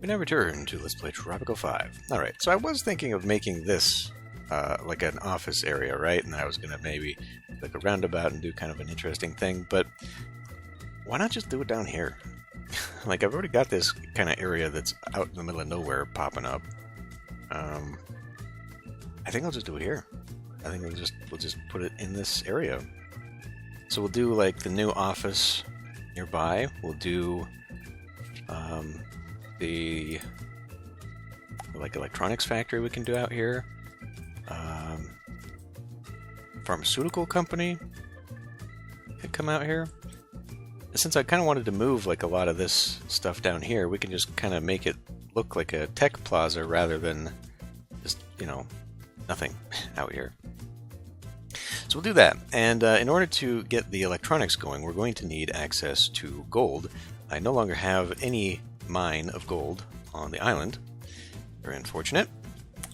We now return to Let's Play Tropico 5. Alright, so I was thinking of making this like an office area, right? And I was going to maybe like a roundabout and do kind of an interesting thing, but why not just do it down here? Like, I've already got this kind of area that's out in the middle of nowhere popping up. I think I'll just do it here. I think we'll just put it in this area. So we'll do like the new office nearby. We'll do the like electronics factory we can do out here. Pharmaceutical company could come out here. Since I kind of wanted to move like a lot of this stuff down here, we can just kind of make it look like a tech plaza rather than just, you know, nothing out here. So we'll do that. And in order to get the electronics going, we're going to need access to gold. I no longer have any mine of gold on the island. Very unfortunate.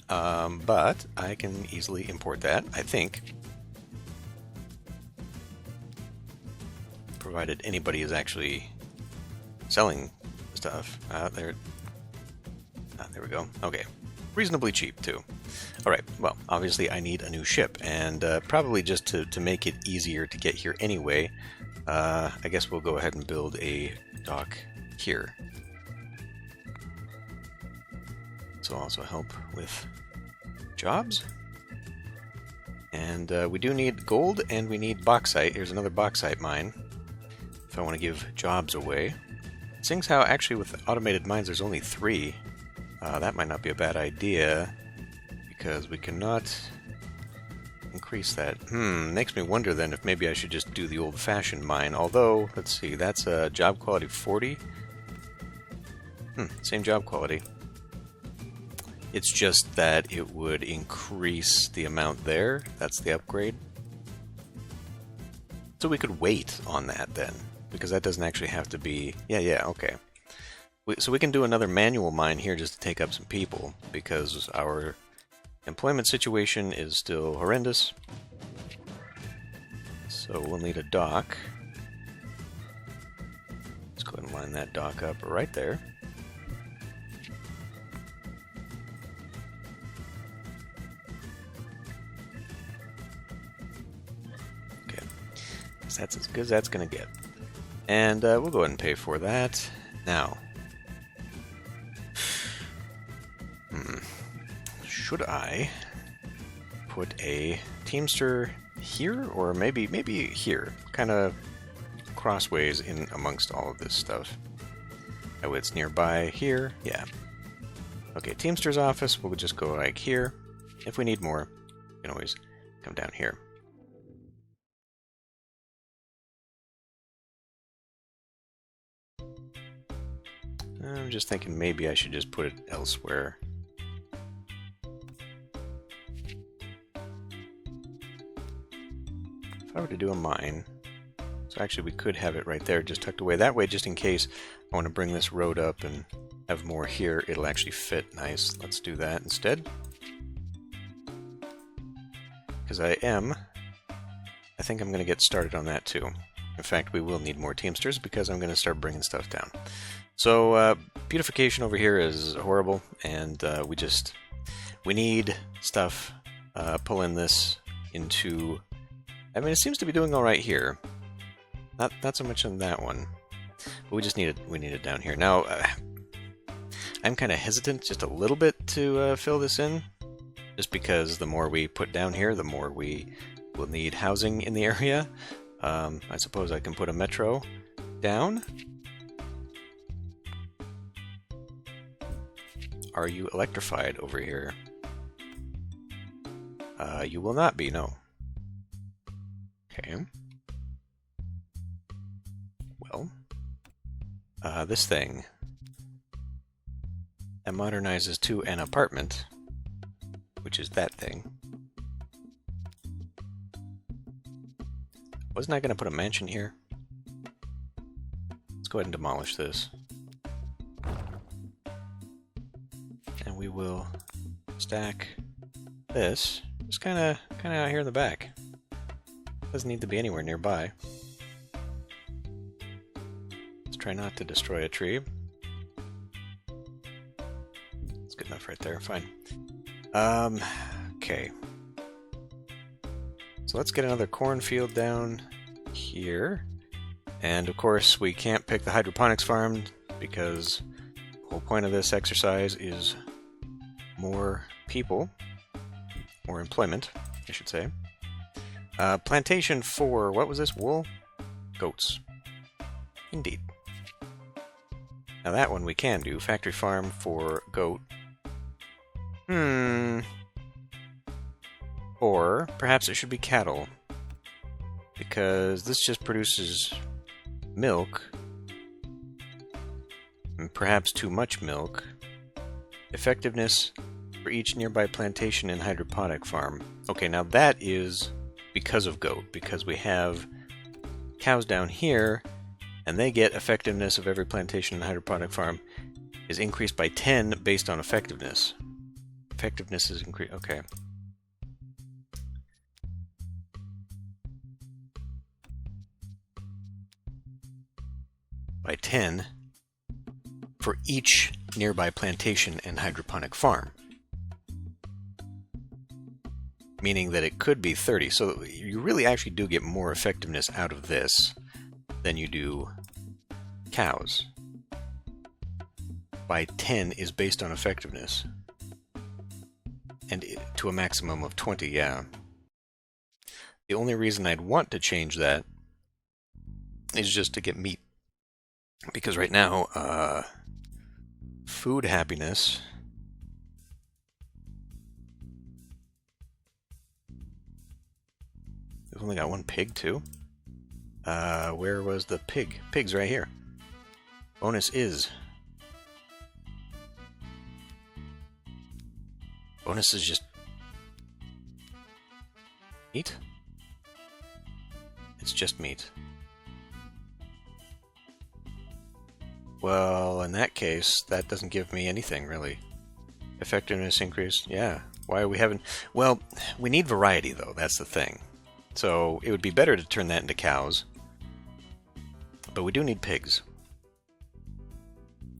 But I can easily import that, I think. Provided anybody is actually selling stuff. There we go. Okay. Reasonably cheap, too. Alright, well, obviously I need a new ship, and probably just to make it easier to get here anyway, I guess we'll go ahead and build a dock here. This will also help with jobs. And we do need gold, and we need bauxite. Here's another bauxite mine, if I want to give jobs away. Seeing how actually with automated mines there's only 3, that might not be a bad idea, because we cannot increase that. Makes me wonder then if maybe I should just do the old-fashioned mine, although, let's see, that's a job quality 40. Same job quality. It's just that it would increase the amount there. That's the upgrade. So we could wait on that then, because that doesn't actually have to be... Yeah, okay. So we can do another manual mine here just to take up some people, because our employment situation is still horrendous. So we'll need a dock. Let's go ahead and line that dock up right there. Okay. That's as good as that's going to get. And we'll go ahead and pay for that. Now, should I put a Teamster here, or maybe here, kind of crossways in amongst all of this stuff? Oh, it's nearby here. Yeah. Okay, Teamster's office. We'll just go like here. If we need more, we can always come down here. I'm just thinking maybe I should just put it elsewhere. If I were to do a mine, so actually we could have it right there, just tucked away that way, just in case I want to bring this road up and have more here, it'll actually fit nice. Let's do that instead. Because I think I'm going to get started on that too. In fact, we will need more Teamsters because I'm going to start bringing stuff down. So, beautification over here is horrible, and we need stuff pulling this into... I mean, it seems to be doing all right here. Not so much on that one, but we need it down here. Now, I'm kind of hesitant just a little bit to fill this in, just because the more we put down here, the more we will need housing in the area. I suppose I can put a metro down. Are you electrified over here? You will not be, no. Okay. Well, this thing that modernizes to an apartment, which is that thing. Wasn't I going to put a mansion here? Let's go ahead and demolish this. And we will stack this just kind of out here in the back. Doesn't need to be anywhere nearby. Let's try not to destroy a tree. good enough right there. Fine. Okay. So let's get another cornfield down here. And of course, we can't pick the hydroponics farm because the whole point of this exercise is more people, more employment, I should say. Plantation for, what was this? Wool? Goats. Indeed. Now that one we can do. Factory farm for goat. Or perhaps it should be cattle. Because this just produces milk. And perhaps too much milk. Effectiveness for each nearby plantation and hydroponic farm. Okay, now that is because of goat. Because we have cows down here, and they get effectiveness of every plantation and hydroponic farm is increased by 10 based on effectiveness. Effectiveness is increased. Okay. By 10 for each nearby plantation and hydroponic farm. Meaning that it could be 30. So you really actually do get more effectiveness out of this than you do cows. By 10 is based on effectiveness. And to a maximum of 20, yeah. The only reason I'd want to change that is just to get meat. Because right now, food happiness... We've only got one pig, too. Where was the pig? Pig's right here. Bonus is... Bonus is just... meat? It's just meat. Well, in that case, that doesn't give me anything, really. Effectiveness increase, yeah. Why are we having... Well, we need variety, though. That's the thing. So, it would be better to turn that into cows. But we do need pigs.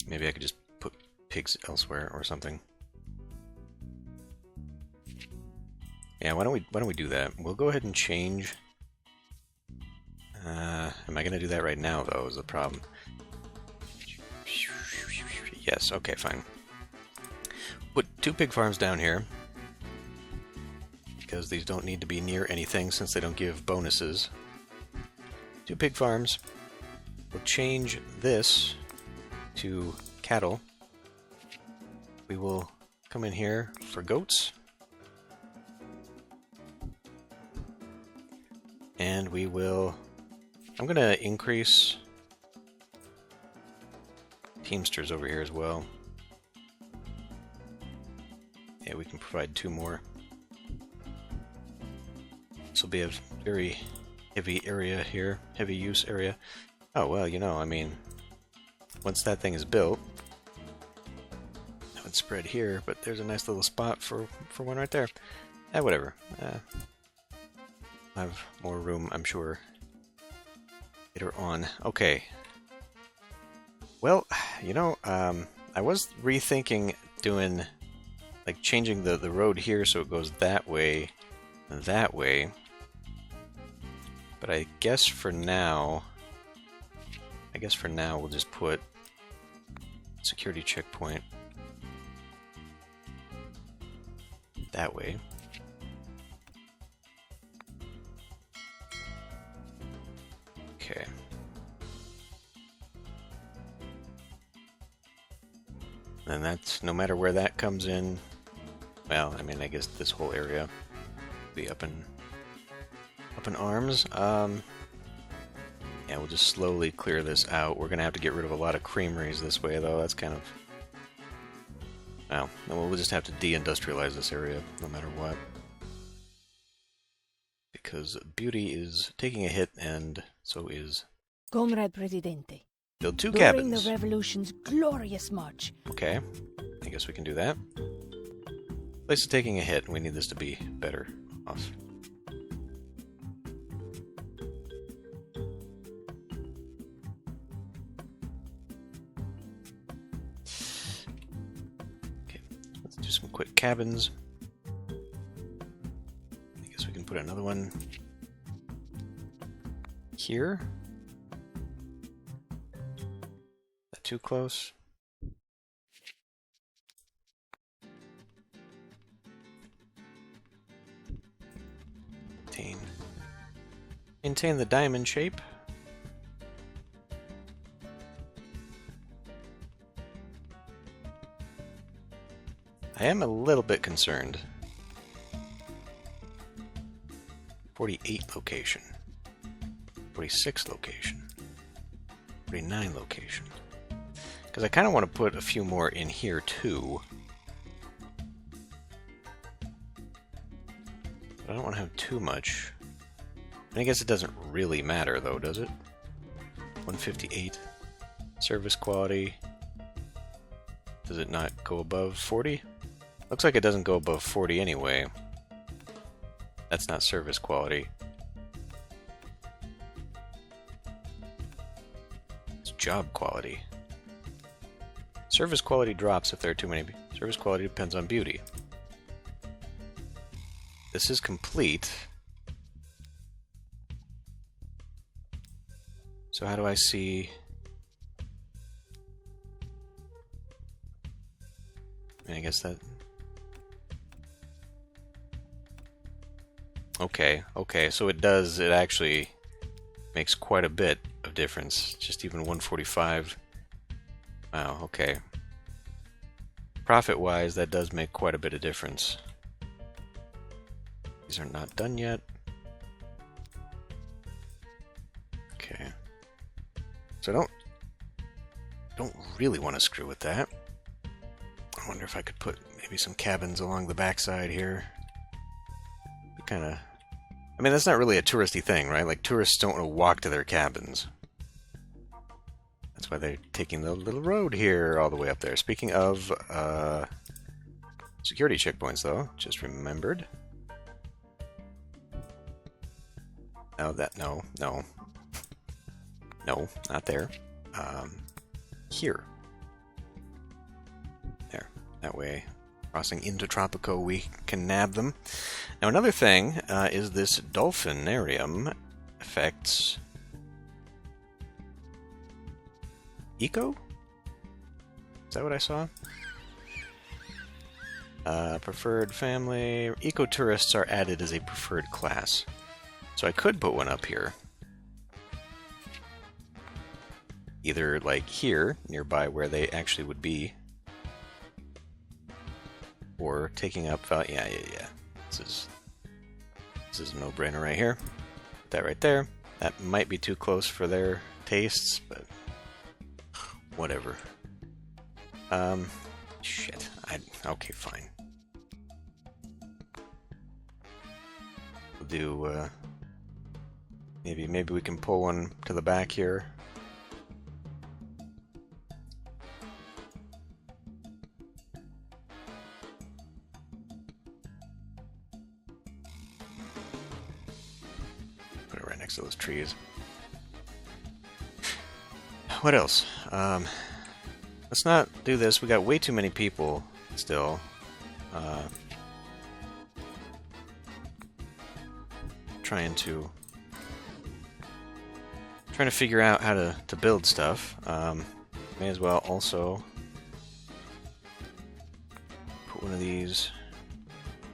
Maybe I could just put pigs elsewhere or something. Yeah, why don't we do that? We'll go ahead and change. Am I going to do that right now, though, is the problem. Yes, okay, fine. Put 2 pig farms down here. Because these don't need to be near anything since they don't give bonuses. 2 pig farms. We'll change this to cattle. We will come in here for goats. And we will... I'm going to increase teamsters over here as well. Yeah, we can provide 2 more. This will be a very heavy area here, heavy use area. Oh, well, you know, I mean, once that thing is built, that would spread here, but there's a nice little spot for one right there. Whatever. I'll have more room, I'm sure, later on. Okay. Well, you know, I was rethinking doing, like, changing the road here so it goes that way and that way. But I guess for now we'll just put security checkpoint that way. Okay. And that's, no matter where that comes in, well, I mean, I guess this whole area will be up in arms. Yeah, we'll just slowly clear this out. We're going to have to get rid of a lot of creameries this way, though. That's kind of... Well, we'll just have to deindustrialize this area, no matter what. Because beauty is taking a hit, and so is... Comrade Presidente. Build 2 During cabins. the revolution's glorious march. Okay, I guess we can do that. Place is taking a hit, and we need this to be better off. do some quick cabins. I guess we can put another one here. Not too close. Maintain the diamond shape. I am a little bit concerned. 48 location. 46 location. 49 location. Because I kind of want to put a few more in here too. But I don't want to have too much. And I guess it doesn't really matter though, does it? 158. Service quality. Does it not go above 40? Looks like it doesn't go above 40 anyway. That's not service quality. It's job quality. Service quality drops if there are too many. Service quality depends on beauty. This is complete. So how do I see... I guess that... Okay, so it actually makes quite a bit of difference. Just even 145. Wow, okay. Profit-wise, that does make quite a bit of difference. These are not done yet. Okay. So I don't really want to screw with that. I wonder if I could put maybe some cabins along the backside here. Kinda... I mean, that's not really a touristy thing, right? Like, tourists don't want to walk to their cabins. That's why they're taking the little road here all the way up there. Speaking of, security checkpoints, though, just remembered. Oh, no, not there. Here. There, that way. Crossing into Tropico, we can nab them. Now, another thing is this dolphinarium affects eco? Is that what I saw? Preferred family. Eco-tourists are added as a preferred class. So I could put one up here. Either, like, here, nearby where they actually would be. Or taking up... yeah. This is a no-brainer right here. Put that right there. That might be too close for their tastes, but... whatever. Shit. Okay, fine. We'll do, maybe we can pull one to the back here. Put it right next to those trees. What else? Let's not do this. We got way too many people still. Trying to figure out how to build stuff. May as well also put one of these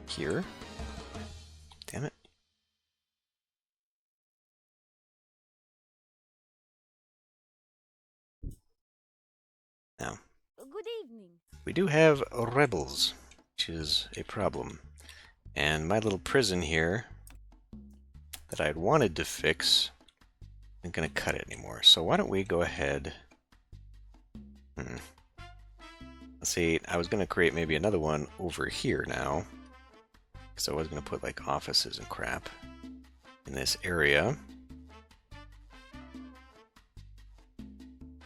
here. Damn it. Now, Good evening. we do have rebels, which is a problem. And my little prison here that I had wanted to fix isn't going to cut it anymore. So why don't we go ahead... Let's see, I was going to create maybe another one over here now. Because I was going to put like offices and crap in this area.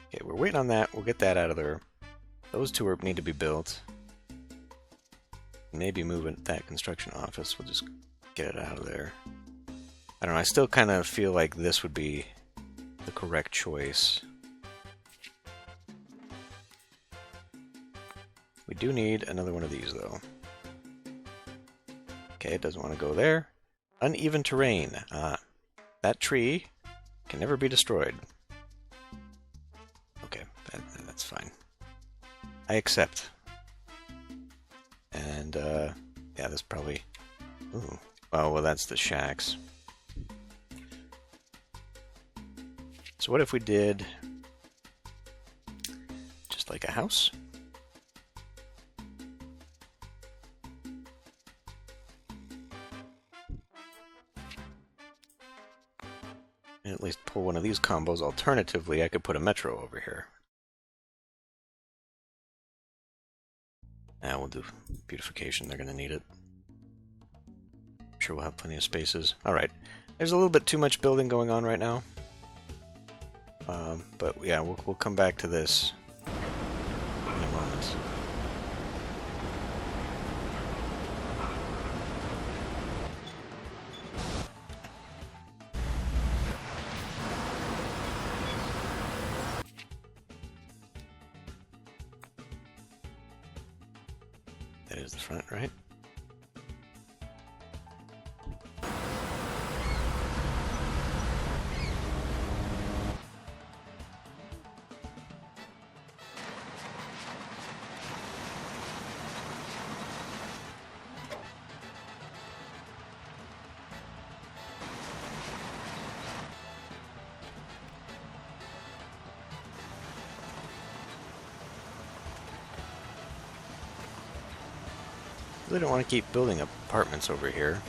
Okay, we're waiting on that. We'll get that out of there. Those two need to be built. Maybe moving that construction office. We'll just get it out of there. I don't know. I still kind of feel like this would be the correct choice. We do need another one of these, though. Okay, it doesn't want to go there. Uneven terrain. That tree can never be destroyed. Okay, that's fine. I accept. And, yeah, this probably... Ooh. Oh, well, that's the shacks. So what if we did... just like a house? And at least pull one of these combos. Alternatively, I could put a metro over here. We'll do beautification. They're going to need it. I'm sure we'll have plenty of spaces. Alright. There's a little bit too much building going on right now. But yeah, we'll come back to this in a moment. That is the front, right? Really don't want to keep building apartments over here.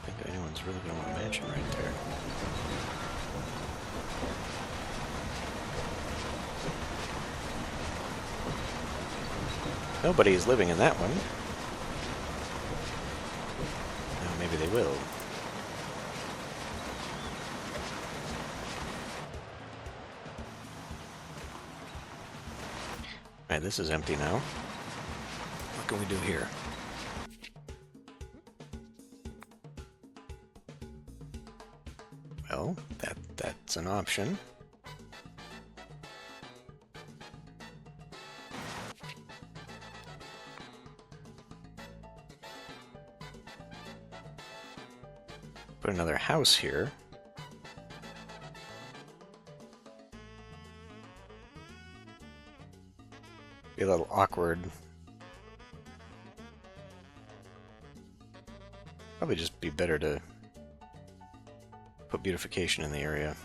I think anyone's really going to want a mansion right there. Nobody is living in that one. Now maybe they will. Alright, this is empty now. What can we do here? Well, that's an option. Put another house here. Be a little awkward. Probably just be better to put beautification in the area.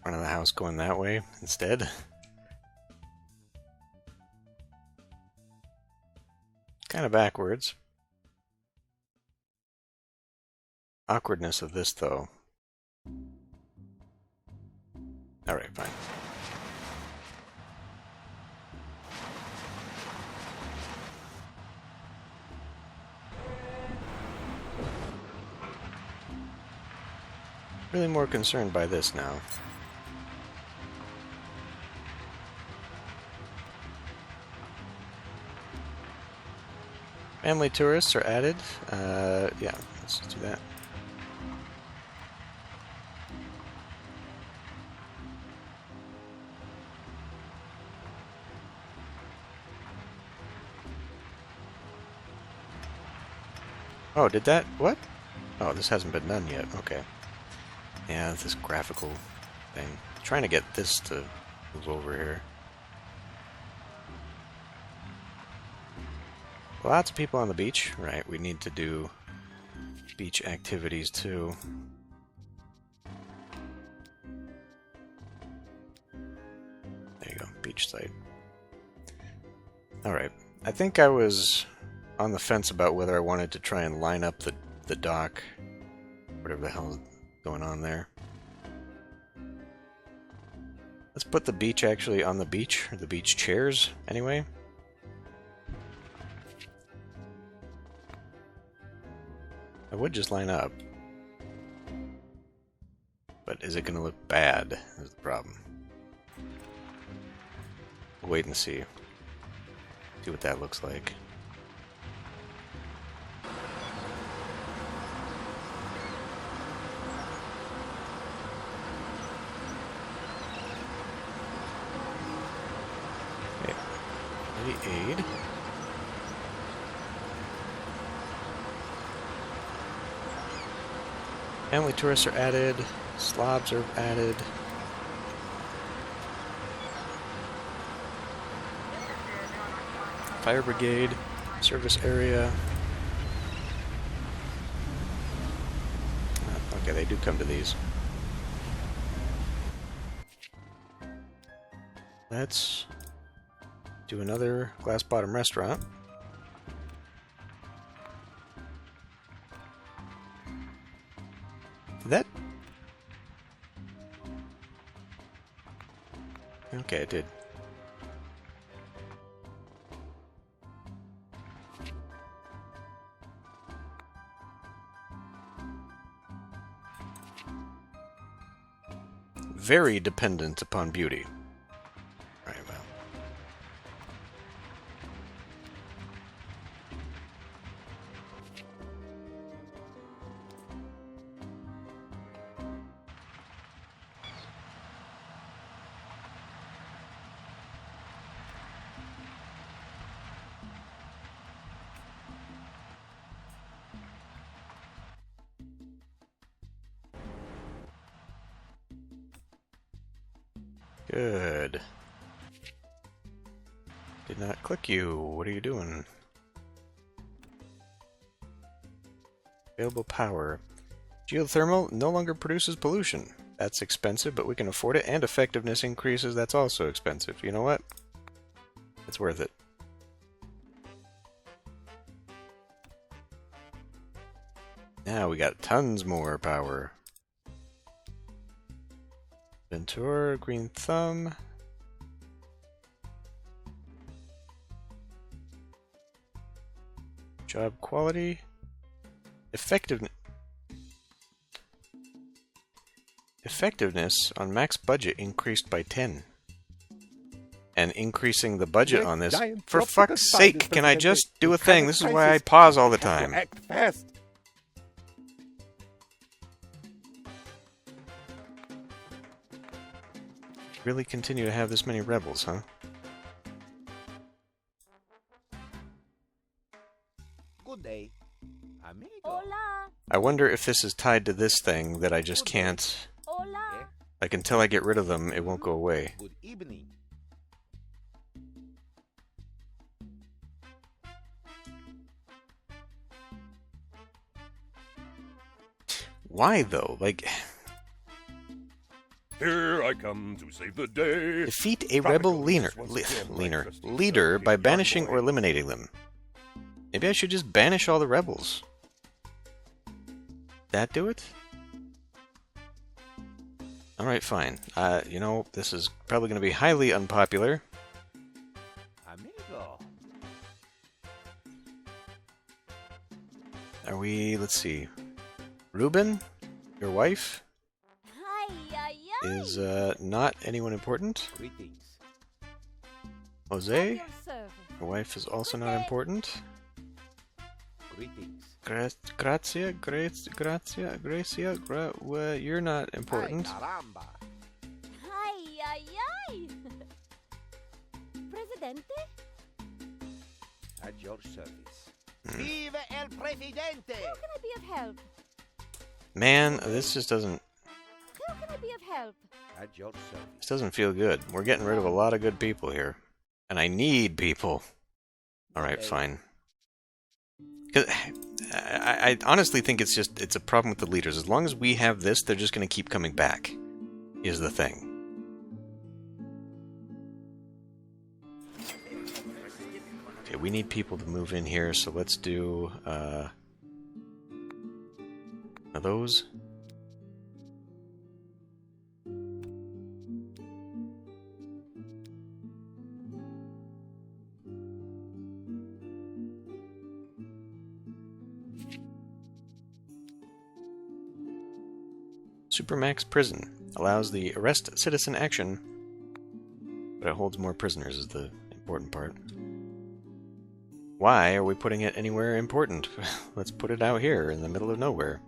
Front of the house going that way instead. Kind of backwards. Awkwardness of this, though. Alright, fine. Really more concerned by this now. Family tourists are added. Yeah, let's do that. Oh, did that? What? Oh, this hasn't been done yet. Okay. Yeah, this graphical thing. I'm trying to get this to move over here. Lots of people on the beach. Right, we need to do beach activities too. There you go, beach site. Alright, I think I was on the fence about whether I wanted to try and line up the dock, whatever the hell is going on there. Let's put the beach actually on the beach, or the beach chairs, anyway. I would just line up. But is it going to look bad, is the problem. wait and see. See what that looks like. Okay. Ready aid. Family tourists are added. Slobs are added. Fire brigade, service area. Okay, they do come to these. Let's do another glass bottom restaurant. That? Okay, it did. Very dependent upon beauty. Right, well. Good. Did not click you. What are you doing? Available power. Geothermal no longer produces pollution. That's expensive, but we can afford it. And effectiveness increases. That's also expensive. You know what? It's worth it. Now we got tons more power. Ventura, green thumb. Job quality. Effectiveness on max budget increased by 10. And increasing the budget on this. For fuck's sake, can I just do a thing? This is why I pause all the time. Act fast. Really continue to have this many rebels, huh? Good day, amigo. Hola. I wonder if this is tied to this thing that I just can't... Hola. Like, until I get rid of them, it won't go away. Good evening. Why, though? Like... Here I come to save the day. Defeat a rebel leader by banishing or eliminating them. Maybe I should just banish all the rebels. That do it? Alright, fine. You know, this is probably going to be highly unpopular. Amigo. Are we... let's see. Ruben? Your wife? Is, not anyone important. Greetings. Jose? Your wife is also not important. Greetings. Gracia? You're not important. Ay, caramba. Ay, ay, ay. Presidente? At your service. Vive el presidente! How can I be of help? Man, this just doesn't... How can I be of help? At your service. This doesn't feel good. We're getting rid of a lot of good people here. And I need people. Alright, fine. 'Cause I honestly think it's a problem with the leaders. As long as we have this, they're just going to keep coming back. Is the thing. Okay, we need people to move in here, so let's do, are those? Supermax Prison allows the arrest citizen action But it holds more prisoners is the important part. Why are we putting it anywhere important? Let's put it out here in the middle of nowhere.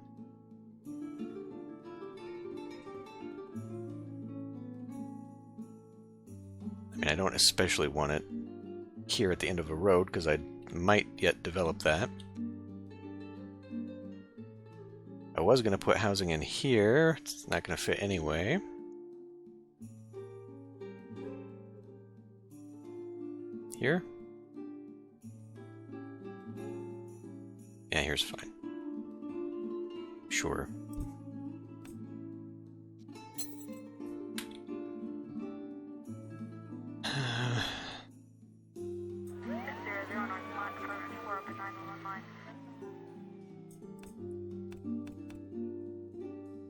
I mean, I don't especially want it here at the end of a road, because I might yet develop that. I was going to put housing in here. It's not going to fit anyway. Here? Yeah, here's fine. Sure.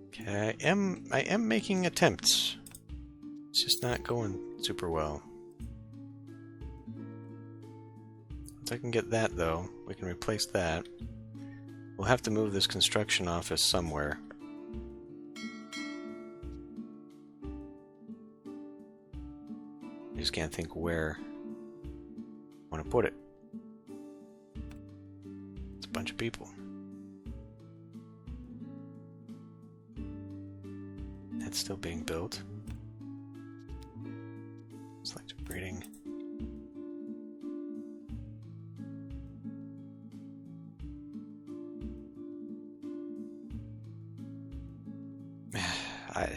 Okay, I am making attempts. It's just not going super well. Once I can get that, though, we can replace that. We'll have to move this construction office somewhere. I just can't think where I want to put it. It's a bunch of people. That's still being built. Selective breeding.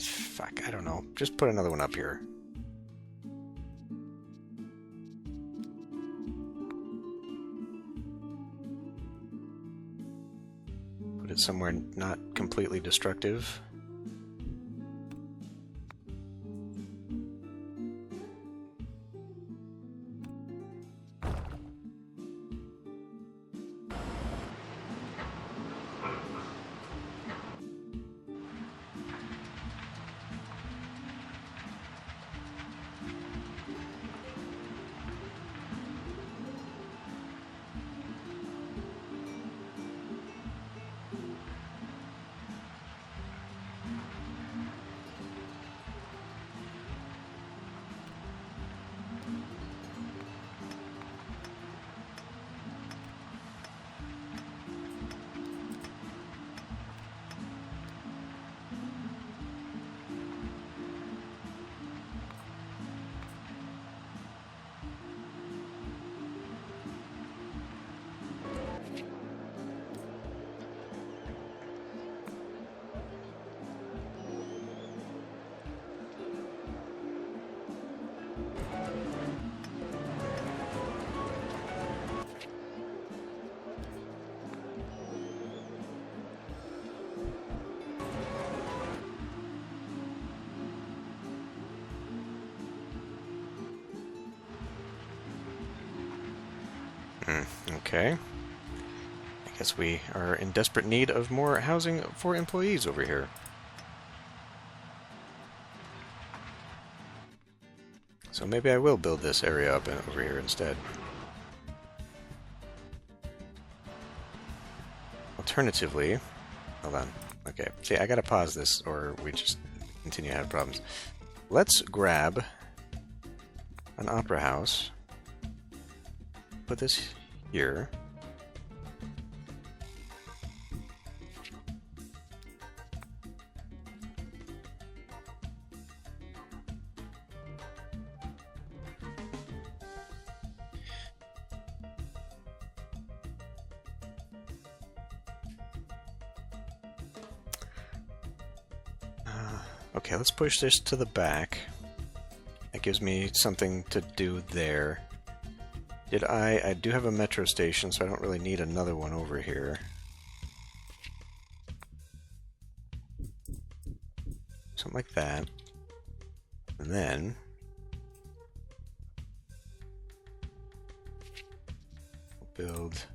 Fuck, I don't know. Just put another one up here. Put it somewhere not completely destructive. Okay. I guess we are in desperate need of more housing for employees over here. So maybe I will build this area up over here instead. Alternatively, hold on. Okay, see, I gotta pause this or we just continue to have problems. Let's grab an opera house. Put this here. Okay, let's push this to the back. That gives me something to do there. I do have a metro station, so I don't really need another one over here. Something like that. And then we'll build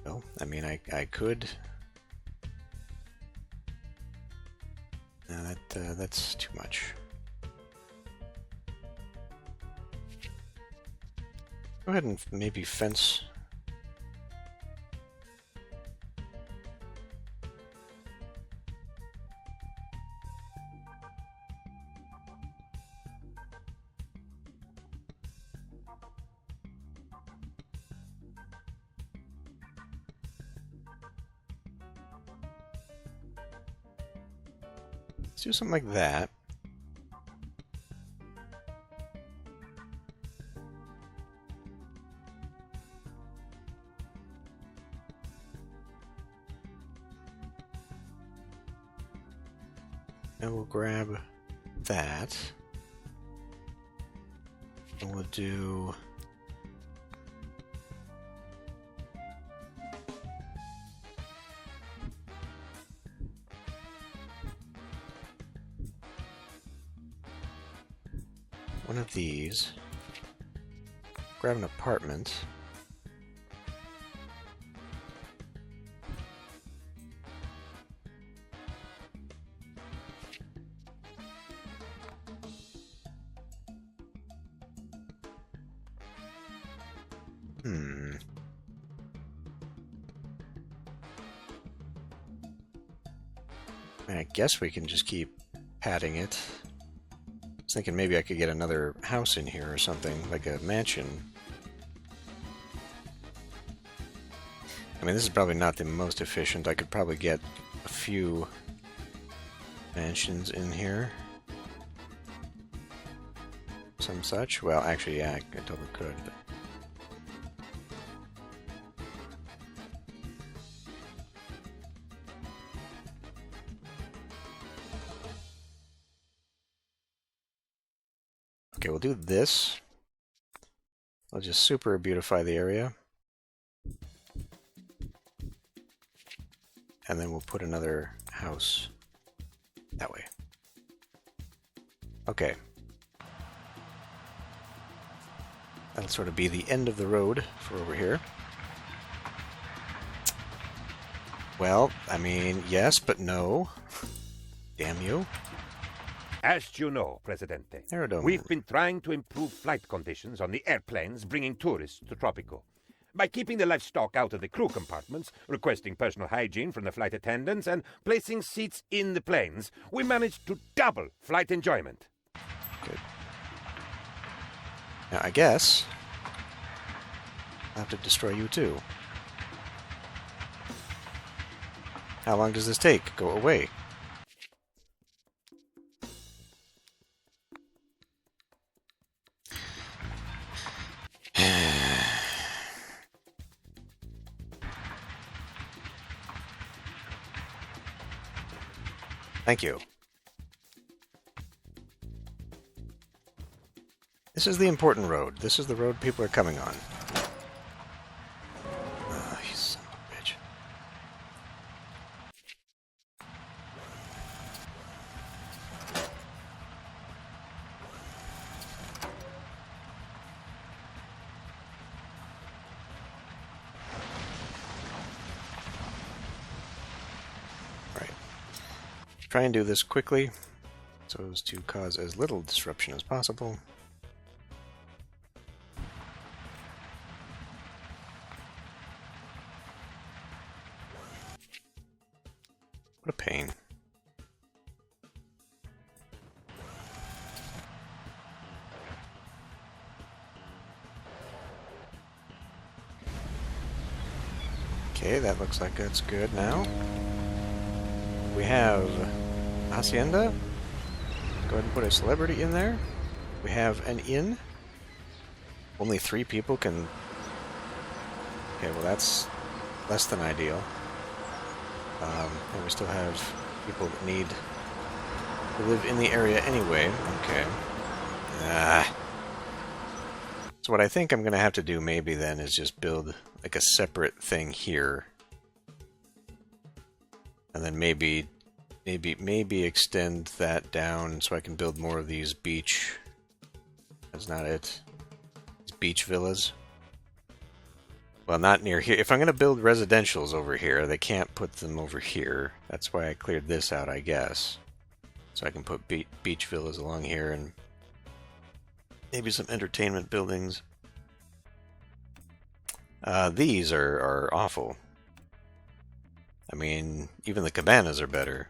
well, I mean I could. No, that's too much. Go ahead and maybe fence. Let's do something like that. And we'll grab that. And we'll do... one of these. Grab an apartment. I guess we can just keep padding it. I was thinking maybe I could get another house in here or something, like a mansion. I mean, this is probably not the most efficient. I could probably get a few mansions in here. Some such. Well, actually, yeah, I totally could. But... okay, we'll do this. I'll just super beautify the area. And then we'll put another house that way. Okay. That'll sort of be the end of the road for over here. Well, I mean, yes, but no. Damn you. As you know, Presidente, Aerodome. we've been trying to improve flight conditions on the airplanes bringing tourists to Tropico. By keeping the livestock out of the crew compartments, requesting personal hygiene from the flight attendants, and placing seats in the planes, we managed to double flight enjoyment. Good. Now, I guess I'll have to destroy you too. How long does this take? Go away. Thank you. This is the important road. This is the road people are coming on. Oh, you son of a bitch. Right. Try and do this quickly so as to cause as little disruption as possible. What a pain. Okay, that looks like that's good now. We have Hacienda. Go ahead and put a celebrity in there. We have an inn. Only 3 people can... okay, well that's less than ideal. And we still have people that need to live in the area anyway. Okay. So what I think I'm going to have to do maybe then is just build like a separate thing here. And then maybe extend that down so I can build more of these beach... that's not it. These beach villas. Well, not near here. If I'm going to build residentials over here, they can't put them over here. That's why I cleared this out, I guess. So I can put beach villas along here and maybe some entertainment buildings. These are awful. I mean, even the cabanas are better.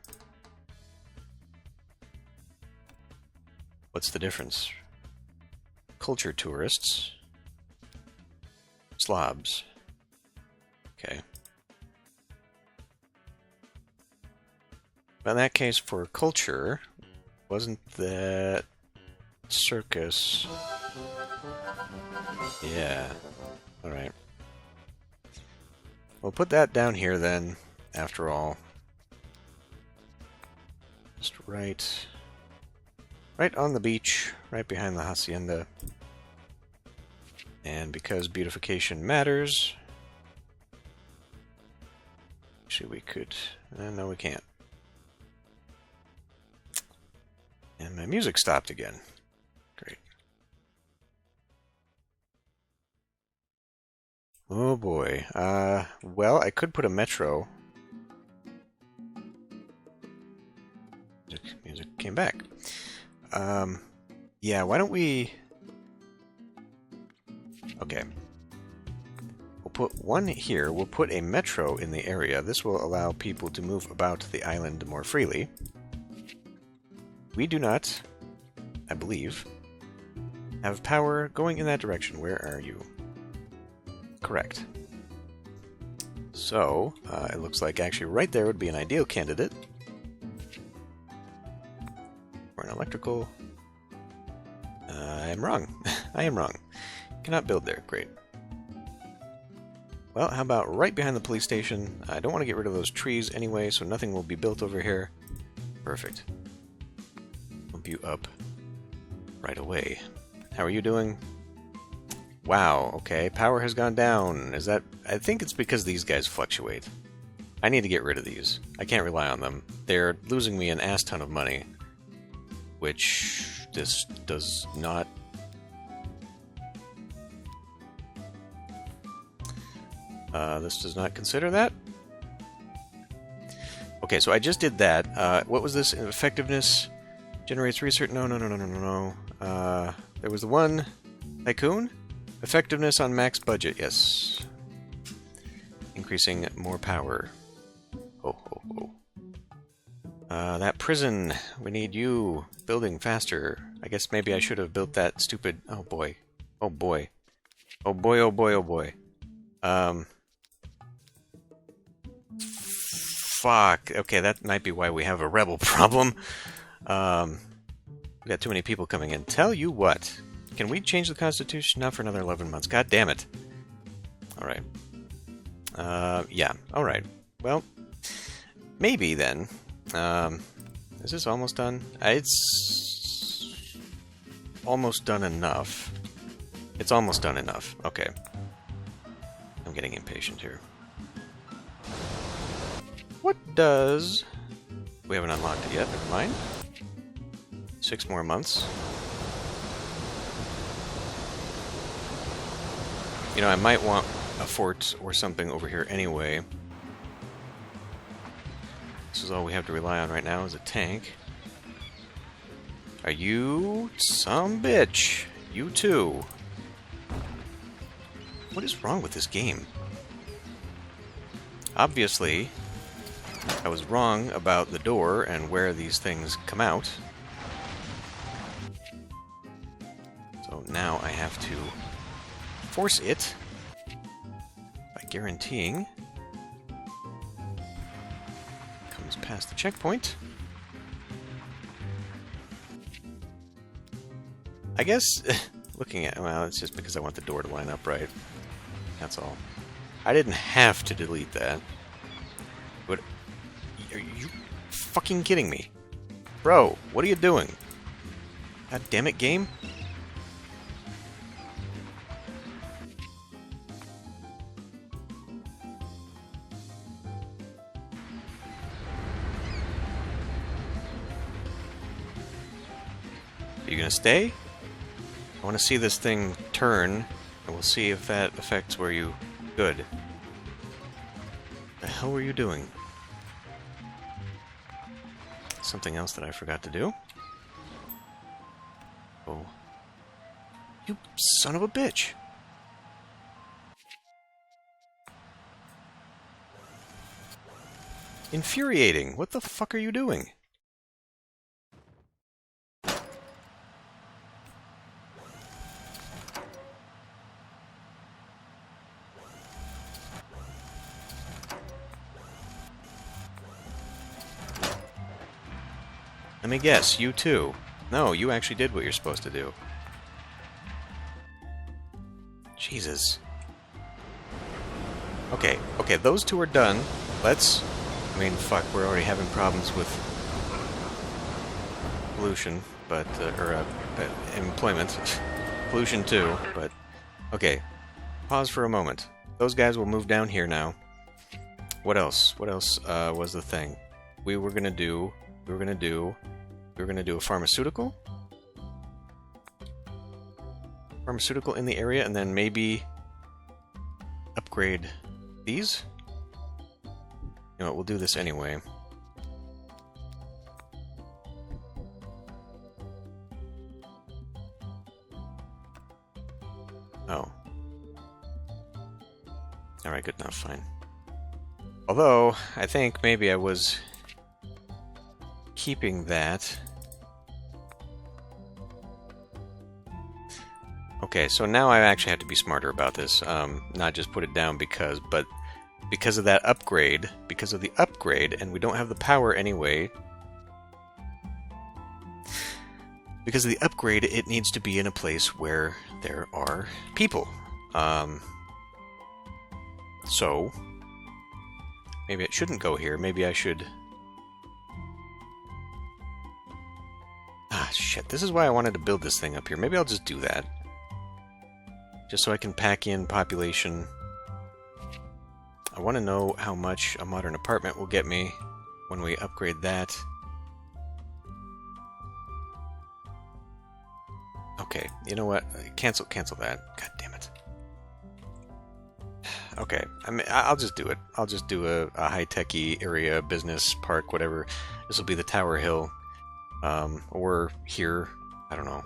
What's the difference? Culture tourists. Slobs. Okay. But in that case, for culture, wasn't that circus? Yeah. Alright. We'll put that down here then, after all. Just right on the beach, right behind the hacienda. And because beautification matters, actually we could, no we can't. And my music stopped again. Great. Oh boy. Well, I could put a metro. Music came back. Yeah, why don't we... Okay. We'll put one here. We'll put a metro in the area. This will allow people to move about the island more freely. We do not, I believe, have power going in that direction. Where are you? Correct. So, it looks like actually right there would be an ideal candidate. Or an electrical. I am wrong. I am wrong. Cannot build there. Great. Well, how about right behind the police station? I don't want to get rid of those trees anyway, so nothing will be built over here. Perfect. Bump you up right away. How are you doing? Wow, okay. Power has gone down. Is that... I think it's because these guys fluctuate. I need to get rid of these. I can't rely on them. They're losing me an ass ton of money. Which this does not... this does not consider that. Okay, so I just did that. What was this? Effectiveness generates research. No. There was the one tycoon. Effectiveness on max budget. Yes. Increasing more power. Oh. That prison. We need you building faster. I guess maybe I should have built that stupid. Oh boy. Fuck. Okay, that might be why we have a rebel problem. We got too many people coming in. Tell you what. Can we change the Constitution? Not for another 11 months. God damn it. Alright. Yeah. Alright. Well, maybe then. Is this almost done? It's almost done enough. It's almost done enough. Okay. I'm getting impatient here. What does... We haven't unlocked it yet, never mind. 6 more months. You know, I might want a fort or something over here anyway. This is all we have to rely on right now is a tank. Are you some bitch? You too. What is wrong with this game? Obviously, I was wrong about the door and where these things come out. So now I have to force it by guaranteeing comes past the checkpoint. I guess looking at, well, it's just because I want the door to line up right. That's all. I didn't have to delete that. But are you fucking kidding me? Bro, what are you doing? God damn it, game. Are you gonna stay? I want to see this thing turn, and we'll see if that affects where you... Good. The hell were you doing? Something else that I forgot to do. Oh. You son of a bitch! Infuriating! What the fuck are you doing? Let me guess, you too. No, you actually did what you're supposed to do. Jesus. Okay, those two are done. Let's... I mean, fuck, we're already having problems with pollution, but... employment. Pollution too, but... Okay, pause for a moment. Those guys will move down here now. What else? What else was the thing? We were gonna do a pharmaceutical? Pharmaceutical in the area, and then maybe upgrade these? You know what, we'll do this anyway. Oh. Alright, good enough, fine. Although, I think maybe I was keeping that. Okay, so now I actually have to be smarter about this. Not just put it down because, but because of that upgrade, because of the upgrade, and we don't have the power anyway. Because of the upgrade, it needs to be in a place where there are people. So, maybe it shouldn't go here. Maybe I should... Ah, shit. This is why I wanted to build this thing up here. Maybe I'll just do that. Just so I can pack in population. I want to know how much a modern apartment will get me when we upgrade that. Okay, you know what? Cancel that. God damn it. Okay, I mean, I'll just do it. I'll just do a high-techy area, business, park, whatever. This will be the Tower Hill. Or here. I don't know.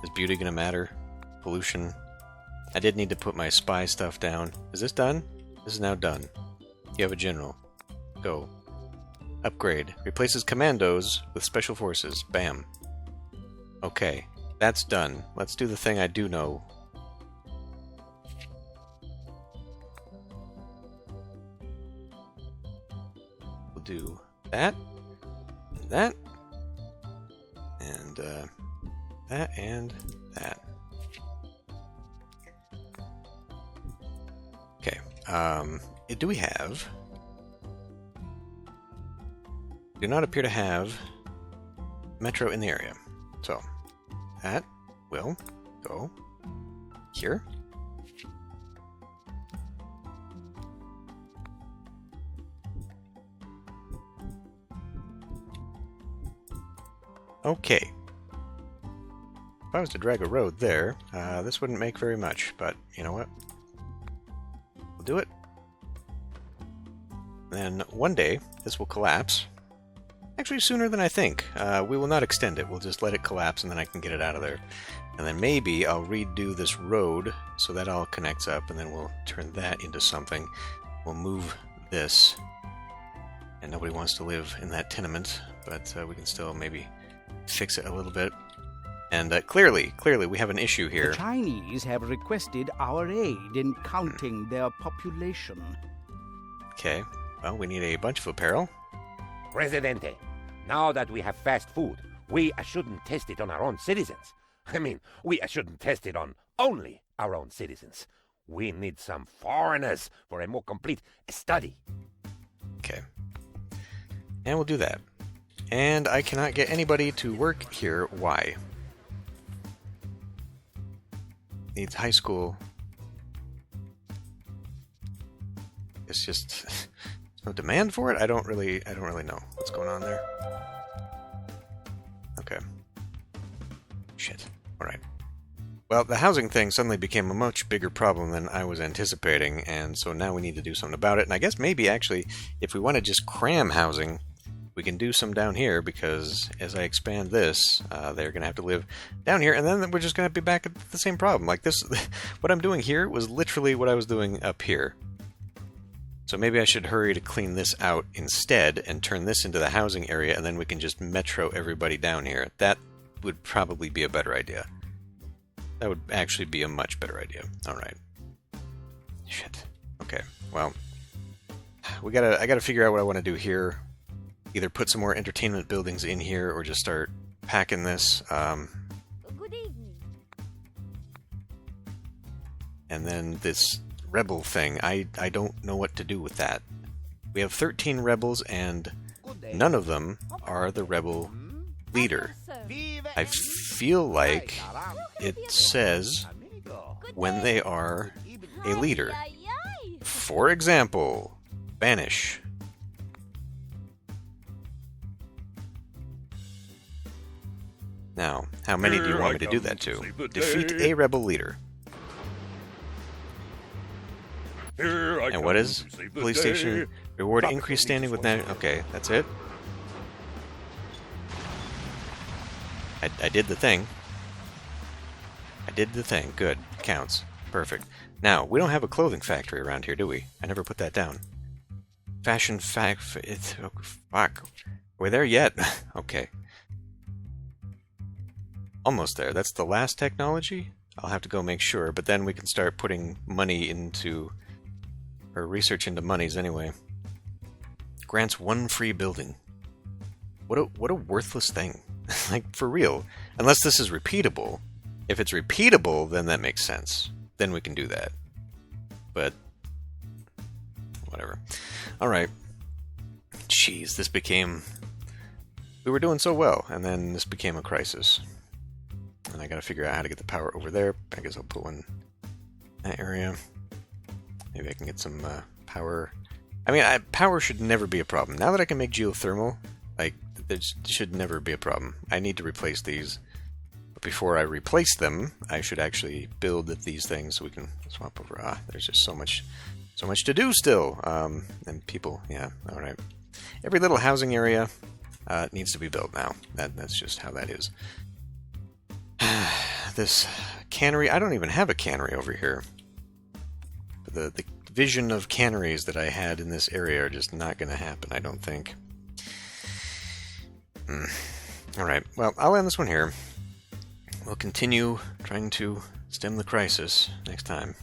Is beauty gonna matter? Pollution. I did need to put my spy stuff down. Is this done? This is now done. You have a general. Go. Upgrade. Replaces commandos with special forces. Bam. Okay. That's done. Let's do the thing I do know. We'll do that. And that. And, that and that. Okay. Do we have... Do not appear to have metro in the area. So, that will go here. Okay. If I was to drag a road there, this wouldn't make very much, but you know what? We'll do it. Then one day, this will collapse. Actually, sooner than I think. We will not extend it. We'll just let it collapse, and then I can get it out of there. And then maybe I'll redo this road, so that all connects up, and then we'll turn that into something. We'll move this. And nobody wants to live in that tenement, but we can still maybe fix it a little bit. And clearly, we have an issue here. The Chinese have requested our aid in counting their population. Okay, well, we need a bunch of apparel. Presidente, now that we have fast food, we shouldn't test it on our own citizens. I mean, we shouldn't test it on only our own citizens. We need some foreigners for a more complete study. Okay. And we'll do that. And I cannot get anybody to work here. Why? Needs high school. It's just there's no demand for it. I don't really know what's going on there. Okay. Shit. All right. Well, the housing thing suddenly became a much bigger problem than I was anticipating, and so now we need to do something about it. And I guess maybe actually, if we want to just cram housing, we can do some down here, because as I expand this, they're going to have to live down here, and then we're just going to be back at the same problem. Like this, what I'm doing here was literally what I was doing up here. So maybe I should hurry to clean this out instead and turn this into the housing area, and then we can just metro everybody down here. That would probably be a better idea. That would actually be a much better idea. Alright. Shit. Okay, well, I gotta figure out what I want to do here. either put some more entertainment buildings in here or just start packing this. Good evening. And then this rebel thing, I don't know what to do with that. We have 13 rebels and none of them are the rebel leader. I feel like it says when they are a leader. For example, banish. Now, how many do you want me to do that to? Defeat a rebel leader. And what is? Police station. Reward increased standing with that. Okay, that's it. I did the thing. I did the thing. Good. Counts. Perfect. Now, we don't have a clothing factory around here, do we? I never put that down. Fashion it's... Oh, fuck. We're there yet? Okay. Almost there. That's the last technology? I'll have to go make sure, but then we can start putting money into... or research into monies anyway. Grants 1 free building. What a worthless thing. Like, for real. Unless this is repeatable. If it's repeatable, then that makes sense. Then we can do that. But... whatever. Alright. Jeez, this became... we were doing so well, and then this became a crisis. And I gotta figure out how to get the power over there. I guess I'll put one in that area. Maybe I can get some power. I mean, power should never be a problem. Now that I can make geothermal, like, there should never be a problem. I need to replace these. But before I replace them, I should actually build these things so we can swap over. There's just so much to do still. And people, yeah, alright. Every little housing area needs to be built now. That's just how that is. This cannery, I don't even have a cannery over here. The vision of canneries that I had in this area are just not going to happen, I don't think. Alright, well, I'll end this one here. We'll continue trying to stem the crisis next time.